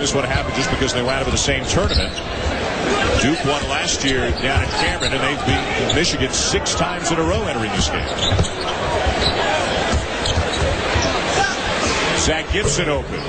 is what happened just because they wound up in the same tournament. Duke won last year down in Cameron, and they've beat Michigan 6 times in a row entering this game. Zach Gibson open.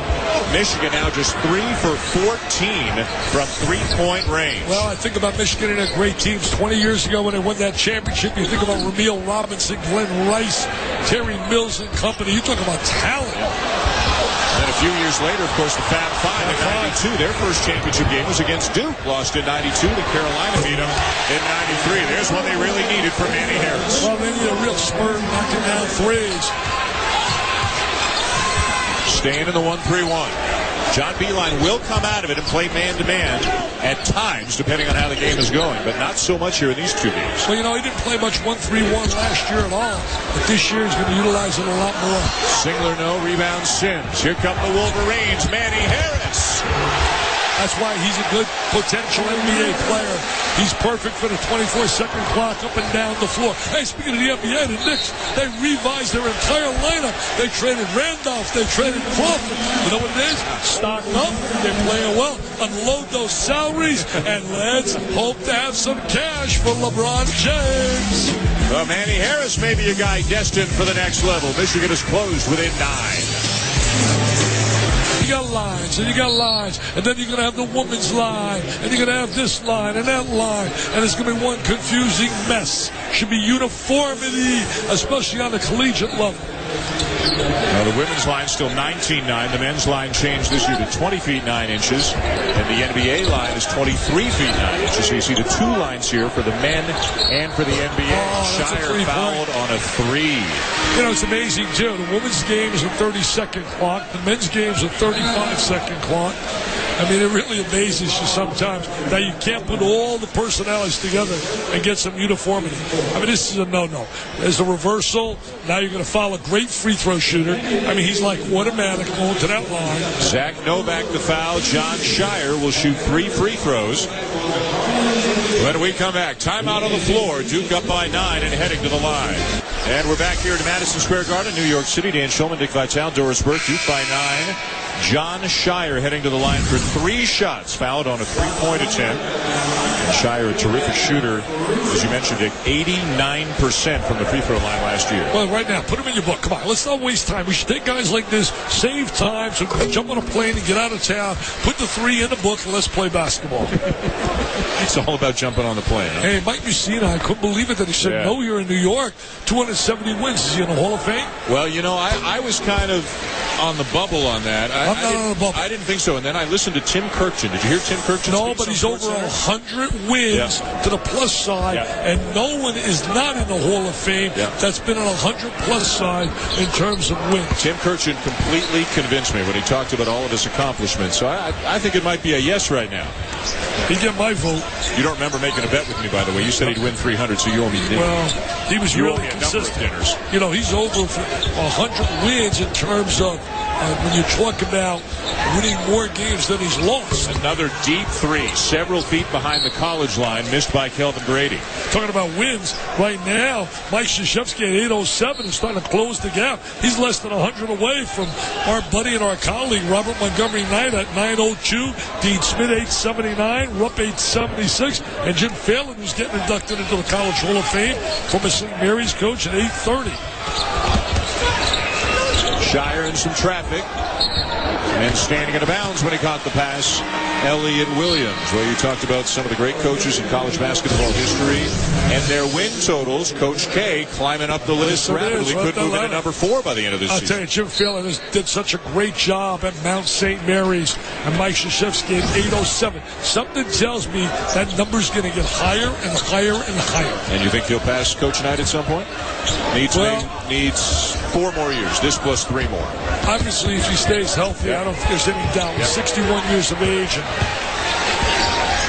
Michigan now just 3 for 14 from three-point range. Well, I think about Michigan and their great teams. 20 years ago when they won that championship, you think about Ramil Robinson, Glenn Rice, Terry Mills and company. You talk about talent. And then a few years later, of course, the Fab Five in 92. Their first championship game was against Duke. Lost in 92 to Carolina, beat them in 93. There's what they really needed from Manny Harris. Well, they need a real spurt, knocking down threes. Staying in the 1-3-1. John Beilein will come out of it and play man-to-man at times, depending on how the game is going, but not so much here in these two games. Well, you know, he didn't play much 1-3-1 last year at all, but this year he's going to utilize it a lot more. Singler, no. Rebound, Sims. Here come the Wolverines. Manny Harris. That's why he's a good potential NBA player. He's perfect for the 24-second clock up and down the floor. Hey, speaking of the NBA, the Knicks, they revised their entire lineup. They traded Randolph. They traded Crawford. You know what it is? Stock up. They're playing well. Unload those salaries, and let's hope to have some cash for LeBron James. Well, Manny Harris may be a guy destined for the next level. Michigan is closed within 9. You got lines, and you got lines, and then you're going to have the women's line, and you're going to have this line and that line, and it's going to be one confusing mess. Should be uniformity, especially on the collegiate level. Now the women's line still 19-9. The men's line changed this year to 20 feet 9 inches, and the NBA line is 23 feet 9 inches. So you see the 2 lines here for the men and for the NBA. Shire fouled on a 3. You know, it's amazing, too. The women's game is a 30-second clock. The men's game is a 35-second clock. I mean, it really amazes you sometimes that you can't put all the personalities together and get some uniformity. I mean, this is a no-no. There's a reversal. Now you're going to foul a great free throw shooter. I mean, he's like automatic going to that line. Zach Novak the foul. John Shire will shoot 3 free throws. When we come back, timeout on the floor. Duke up by 9 and heading to the line. And we're back here at Madison Square Garden, New York City. Dan Schulman, Dick Vitale, Doris Burke. Duke by 9. John Shire heading to the line for 3 shots. Fouled on a 3-point attempt. And Shire, a terrific shooter. As you mentioned, Dick, 89% from the free throw line last year. Well, right now, put him in your book. Come on, let's not waste time. We should take guys like this, save time, so we can jump on a plane and get out of town, put the 3 in the book, and let's play basketball. It's all about jumping on the plane. Huh? Hey, Mike Mussina, I couldn't believe it that he said no here in New York. 270 wins. Is he in the Hall of Fame? Well, you know, I was kind of on the bubble on that. I'm not on the bubble. I didn't think so. And then I listened to Tim Kirchin. Did you hear Tim Kirchin? No, but he's over 100 wins to the plus side, and no one is not in the Hall of Fame that's been on 100-plus side in terms of wins. Tim Kirchin completely convinced me when he talked about all of his accomplishments. So I think it might be a yes right now. He'd get my vote. You don't remember making a bet with me, by the way. You said he'd win 300, so you owe me dinner. Well, he was really consistent. You know, he's over for 100 wins in terms of when you talk about winning more games than he's lost. Another deep 3, several feet behind the college line, missed by Kelvin Grady. Talking about wins, right now, Mike Krzyzewski at 807 is starting to close the gap. He's less than 100 away from our buddy and our colleague, Robert Montgomery Knight at 902, Dean Smith 879, Rupp 876, and Jim Phelan, who's getting inducted into the College Hall of Fame, former St. Mary's coach at 830. Shire in some traffic. And standing out of bounds when he caught the pass, Elliott Williams. Well, you talked about some of the great coaches in college basketball history and their win totals. Coach K climbing up the list rapidly. Could move into number 4 by the end of this season. I'll tell you, Jim Phelan did such a great job at Mount St. Mary's, and Mike Krzyzewski at 807. Something tells me that number's going to get higher and higher and higher. And you think he'll pass Coach Knight at some point? Needs 4 more years. This plus 3 more. Obviously, if he stays healthy, I don't think there's any doubt. He's 61 years of age, and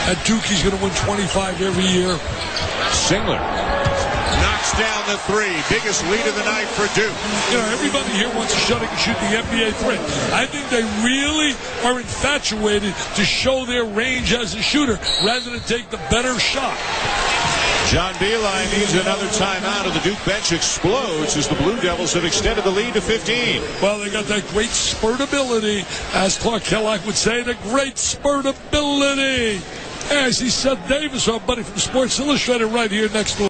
at Duke, he's going to win 25 every year. Singler knocks down the 3. Biggest lead of the night for Duke. You know, everybody here wants to show they can shoot the NBA 3. I think they really are infatuated to show their range as a shooter rather than take the better shot. John Beilein needs another timeout, and the Duke bench explodes as the Blue Devils have extended the lead to 15. Well, they got that great spurtability, as Clark Kellogg would say, the great spurtability. As he said, Davis, our buddy from Sports Illustrated, right here next door.